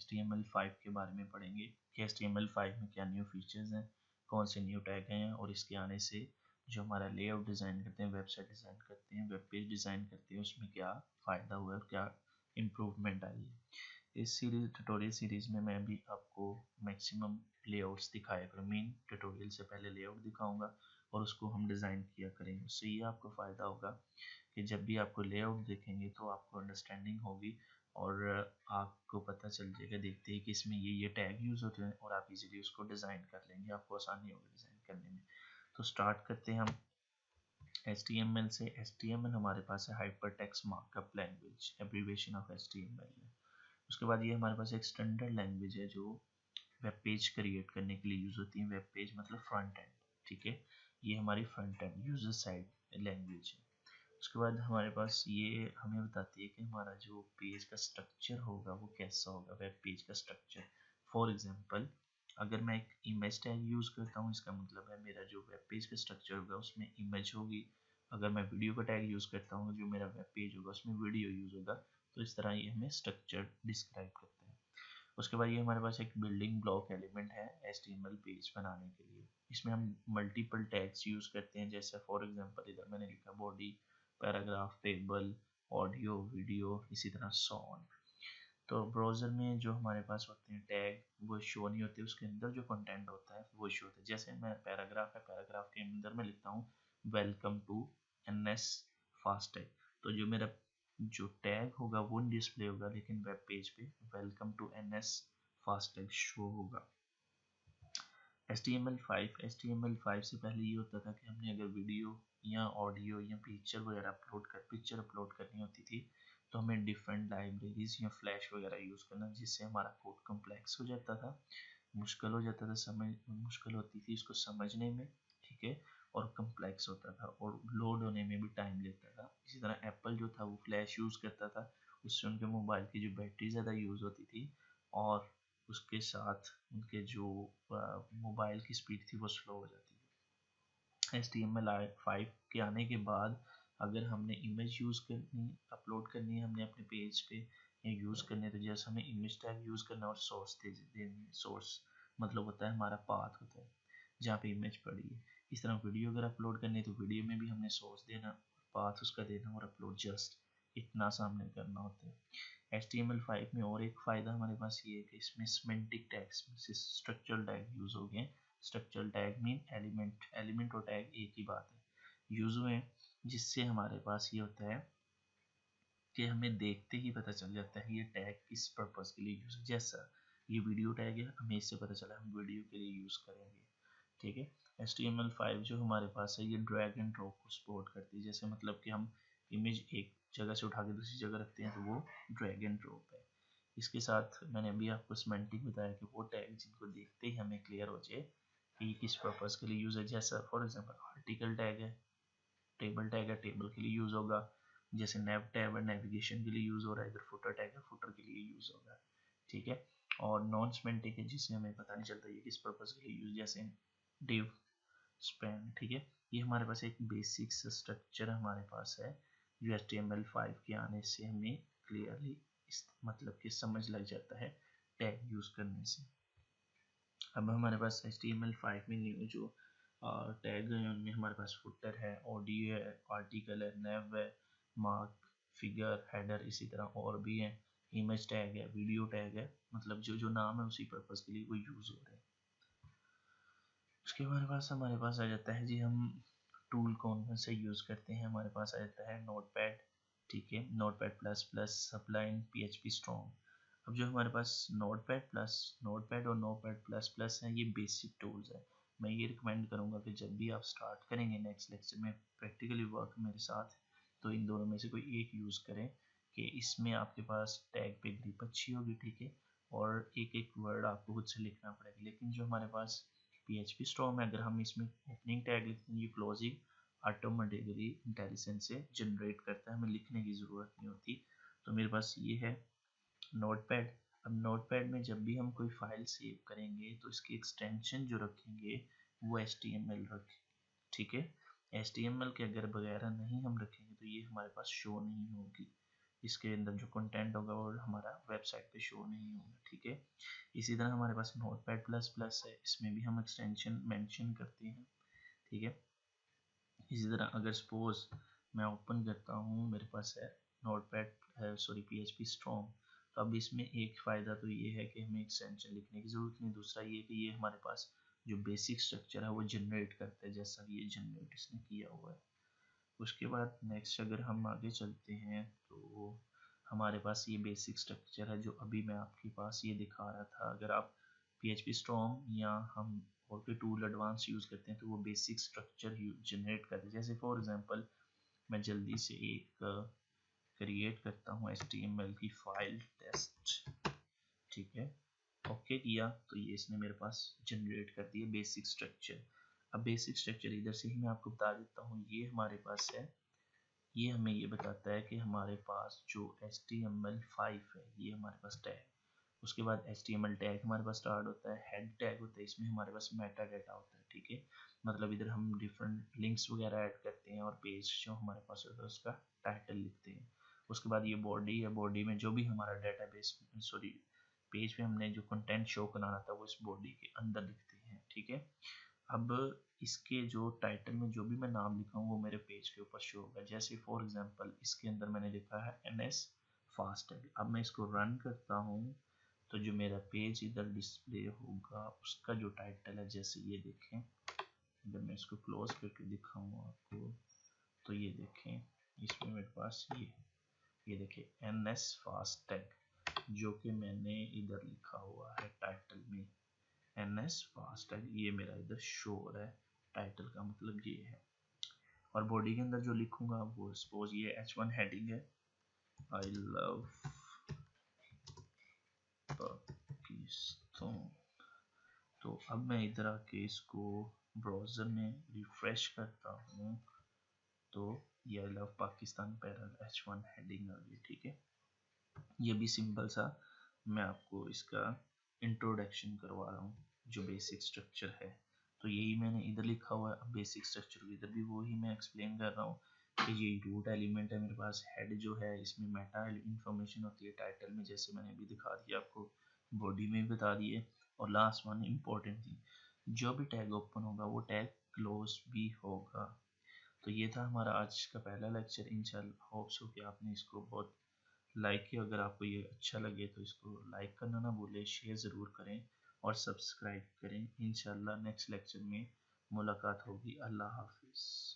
HTML5 के बारे में पढ़ेंगे कि HTML5 में क्या न्यू फीचर्स हैं, कौन से न्यू टैग हैं, और इसके आने से जो हमारा लेआउट डिज़ाइन करते हैं, वेबसाइट डिज़ाइन करते हैं, वेब पेज डिज़ाइन करते हैं, उसमें क्या फ़ायदा हुआ है और क्या इम्प्रूवमेंट आई है। इस सीरीज ट्यूटोरियल सीरीज़ में मैं भी आपको मैक्सिमम लेआउट्स दिखाया करूँ। मेन ट्यूटोरियल से पहले लेआउट दिखाऊंगा और उसको हम डिज़ाइन किया करेंगे। उससे ये आपको फ़ायदा होगा कि जब भी आपको लेआउट देखेंगे तो आपको अंडरस्टैंडिंग होगी और आपको पता चल जाएगा, देखते हैं कि इसमें ये टैग यूज़ होते हैं और आप इजीली उसको डिज़ाइन कर लेंगे, आपको आसानी होगी डिज़ाइन करने में। तो स्टार्ट करते हैं हम HTML से। HTML हमारे पास है hypertext markup language, abbreviation of HTML है। उसके बाद ये हमारे पास एक स्टैंडर्ड लैंग्वेज है जो वेब पेज क्रिएट करने के लिए यूज़ होती है। वेब पेज मतलब फ्रंट एंड, ठीक है, ये हमारी front end user side language है। उसके बाद हमारे पास ये हमें बताती है कि हमारा जो पेज का स्ट्रक्चर होगा वो कैसा होगा, वेब पेज का स्ट्रक्चर। फॉर एग्जांपल, अगर मैं एक इमेज टैग यूज़ करता हूँ, इसका मतलब है मेरा जो वेब पेज का स्ट्रक्चर होगा उसमें इमेज होगी। अगर मैं वीडियो का टैग यूज़ करता हूँ, जो मेरा वेब पेज होगा उसमें वीडियो यूज़ होगा। तो इस तरह ये हमें स्ट्रक्चर डिस्क्राइब करते हैं। उसके बाद ये हमारे पास एक बिल्डिंग ब्लॉक एलिमेंट है HTML पेज बनाने के लिए। इसमें हम मल्टीपल टैग्स यूज़ करते हैं, जैसे फॉर एग्जांपल इधर मैंने लिखा body, paragraph, table, audio, video, इसी तरह सो ऑन। तो ब्राउज़र में जो हमारे पास होते हैं टैग वो शो नहीं होते, उसके अंदर जो कंटेंट होता है वो शो होता है। जैसे मैं पैराग्राफ है, पैराग्राफ के अंदर मैं लिखता हूँ वेलकम टू NS फास्टैग, तो जो मेरा जो टैग होगा वो डिस्प्ले होगा, लेकिन वेब पेज पे welcome to NS FASTag show होगा। HTML5 से पहले ये होता था कि हमने अगर वीडियो या ऑडियो या पिक्चर वगैरह अपलोड करनी होती थी तो हमें डिफरेंट लाइब्रेरीज या फ्लैश वगैरह यूज़ करना, जिससे हमारा कोड कॉम्प्लेक्स हो जाता था, मुश्किल हो जाता था, मुश्किल होती थी इसको समझने में, ठीक है, और कम्प्लेक्स होता था और लोड होने में भी टाइम लेता था। इसी तरह एप्पल जो था वो फ्लैश यूज़ करता था, उससे उनके मोबाइल की जो बैटरी ज़्यादा यूज़ होती थी और उसके साथ उनके जो मोबाइल की स्पीड थी वो स्लो हो जाती थी। HTML5 के आने के बाद अगर हमने इमेज यूज़ करनी, अपलोड करनी है हमने अपने पेज पे या यूज़ करनी है, तो जैसे हमें इमेज टैग यूज़ करना और सोर्स दे देनी। सोर्स मतलब होता है हमारा पाथ होता है जहाँ पे इमेज पड़ी है। इस तरह वीडियो अगर अपलोड करनी है तो वीडियो में भी हमने सोर्स देना, पाथ उसका देना और अपलोड, जस्ट इतना सामने करना होता है। HTML5 में और एक फ़ायदा हमारे पास ये है कि इसमें semantic tags, structural tag use हो गए। स्ट्रक्चरल टैग मीन एलिमेंट और टैग एक ही बात है, यूज़ हुए, जिससे हमारे पास ये होता है कि हमें देखते ही पता चल जाता है ये टैग किस पर्पज़ के लिए यूज़ है। जैसा ये वीडियो टैग है, हमें इससे पता चला हम वीडियो के लिए यूज़ करेंगे, ठीक है। HTML5 जो हमारे पास है ये ड्रैग एंड ड्रॉप को सपोर्ट करती है। जैसे मतलब कि हम इमेज एक जगह से उठा के दूसरी जगह रखते हैं तो वो ड्रैग एंड ड्रॉप है। इसके साथ मैंने अभी आपको सिमेंटिक बताया कि वो टैग जिनको देखते ही हमें क्लियर हो जाए कि किस पर्पज़ के लिए यूज़ है। जैसा फॉर एग्जांपल आर्टिकल टैग है, टेबल टैग है, टेबल के लिए यूज़ होगा। जैसे नेव टैब है, नेविगेशन के लिए यूज़ हो रहा है। इधर फुटर टैग है, फुटर के लिए यूज़ होगा, ठीक है। और नॉन सिमेंटिक है जिससे हमें पता नहीं चलता ये किस पर्पज़ के लिए यूज़, जैसे डिव, स्पैन, ठीक है। ये हमारे पास एक बेसिक स्ट्रक्चर हमारे पास है जो HTML5 के आने से हमें क्लियरली इस मतलब कि समझ लग जाता है टैग यूज़ करने से। अब हमारे पास HTML5 में न्यू जो टैग है उनमें हमारे पास फुटर है, ऑडियो है, आर्टिकल है, नेव है, मार्क, फिगर, हेडर, इसी तरह और भी है, इमेज टैग है, वीडियो टैग है, मतलब जो जो नाम है उसी पर्पज़ के लिए वो यूज़ हो रहे हैं। उसके हमारे पास आ जाता है जी हम टूल कौन से यूज़ करते हैं। हमारे पास आ जाता है नोटपैड, ठीक है, notepad plus plus, सबलाइन, PHP strong. अब जो हमारे पास नोटपैड और नोटपैड प्लस प्लस हैं, ये बेसिक टूल्स है। मैं ये रिकमेंड करूँगा कि जब भी आप स्टार्ट करेंगे नेक्स्ट लेक्चर में प्रैक्टिकली वर्क मेरे साथ, तो इन दोनों में से कोई एक यूज़ करें कि इसमें आपके पास टैग पे ग्रिप अच्छी होगी, ठीक है, और एक एक वर्ड आपको खुद से लिखना पड़ेगा। लेकिन जो हमारे पास PHP स्ट्रॉन्ग में अगर हम इसमें ओपनिंग टैग लिखते हैं, ये क्लोजिंग ऑटोमेटिकली इंटेलिजेंस से जनरेट करता है, हमें लिखने की ज़रूरत नहीं होती। तो मेरे पास ये है नोटपैड। अब नोटपैड में जब भी हम कोई फाइल सेव करेंगे तो इसकी एक्सटेंशन जो रखेंगे वो HTML रखें, ठीक है। HTML के अगर वगैरह नहीं हम रखेंगे तो ये हमारे पास शो नहीं होगी। इसके अंदर जो कंटेंट होगा वो हमारा वेबसाइट पे शो नहीं होगा, ठीक है। इसी तरह हमारे पास नोटपैड प्लस प्लस है, इसमें भी हम एक्सटेंशन मेंशन करते हैं, ठीक है। इसी तरह अगर सपोज मैं ओपन करता हूँ, मेरे पास है नोटपैड है सॉरी PHP स्ट्रॉन्ग, तो अब इसमें एक फ़ायदा तो ये है कि हमें एक्सटेंशन लिखने की ज़रूरत नहीं। दूसरा ये कि ये हमारे पास जो बेसिक स्ट्रक्चर है वो जनरेट करता है, जैसा कि ये जनरेट इसने किया हुआ है। उसके बाद नेक्स्ट अगर हम आगे चलते हैं तो हमारे पास ये बेसिक स्ट्रक्चर है जो अभी मैं आपके पास ये दिखा रहा था। अगर आप PHP स्ट्रॉन्ग या हम और कोई टूल एडवांस यूज़ करते हैं तो वो बेसिक स्ट्रक्चर जनरेट करते हैं। जैसे फॉर एग्जांपल मैं जल्दी से एक क्रिएट करता हूँ HTML की फाइल टेस्ट, ठीक है। ओके किया तो ये इसने मेरे पास जनरेट कर दिया बेसिक स्ट्रक्चर। अब बेसिक स्ट्रक्चर इधर से ही मैं आपको बता देता हूँ, ये हमारे पास है, ये हमें ये बताता है कि हमारे पास जो HTML5 है ये हमारे पास टैग, उसके बाद HTML टैग हमारे पास स्टार्ट होता है, हेड टैग होता है, इसमें हमारे पास मेटा डेटा होता है, ठीक है। मतलब इधर हम डिफरेंट लिंक्स वगैरह ऐड करते हैं और पेज जो हमारे पास होता है उसका टाइटल लिखते हैं। उसके बाद ये बॉडी है, बॉडी में जो भी हमारा डेटाबेस सॉरी पेज पे हमने जो कंटेंट शो कराना था वो इस बॉडी के अंदर लिखते हैं, ठीक है। अब इसके जो टाइटल में जो भी मैं नाम लिखा हूँ वो मेरे पेज के ऊपर शो होगा। जैसे फॉर एग्जांपल इसके अंदर मैंने लिखा है NS फास्टैग। अब मैं इसको रन करता हूँ तो जो मेरा पेज इधर डिस्प्ले होगा उसका जो टाइटल है, जैसे ये देखें, अगर मैं इसको क्लोज करके दिखाऊँ आपको तो ये देखें इसमें मेरे पास ये देखें NS फास्टैग जो कि मैंने इधर लिखा हुआ है टाइटल में NS फास्टैग, ये मेरा इधर शो हो रहा है। टाइटल का मतलब ये है। और बॉडी के अंदर जो लिखूंगा वो सपोज ये H1 हेडिंग है, आई लव पाकिस्तान। तो अब मैं इधर आके इसको ब्राउज़र में रिफ्रेश करता हूँ तो ये आई लव पाकिस्तान पैरल H1 हेडिंग आ गई, ठीक है। ये भी सिंपल सा मैं आपको इसका इंट्रोडक्शन करवा रहा हूँ जो बेसिक स्ट्रक्चर है। तो यही मैंने इधर लिखा हुआ है। अब बेसिक स्ट्रक्चर इधर भी वही मैं एक्सप्लेन कर रहा हूँ कि ये रूट एलिमेंट है मेरे पास, हेड जो है इसमें मेटा इंफॉर्मेशन होती है टाइटल में, जैसे मैंने अभी दिखा दिया आपको, बॉडी में भी बता दिए। और लास्ट वन इम्पोर्टेंट थिंग, जो भी टैग ओपन होगा वो टैग क्लोज भी होगा। तो ये था हमारा आज का पहला लेक्चर। इंशाल्लाह होप्स हो कि आपने इसको बहुत लाइक किया। अगर आपको ये अच्छा लगे तो इसको लाइक करना ना भूलें, शेयर ज़रूर करें और सब्सक्राइब करें। इंशाल्लाह नेक्स्ट लेक्चर में मुलाकात होगी। अल्लाह हाफिज़।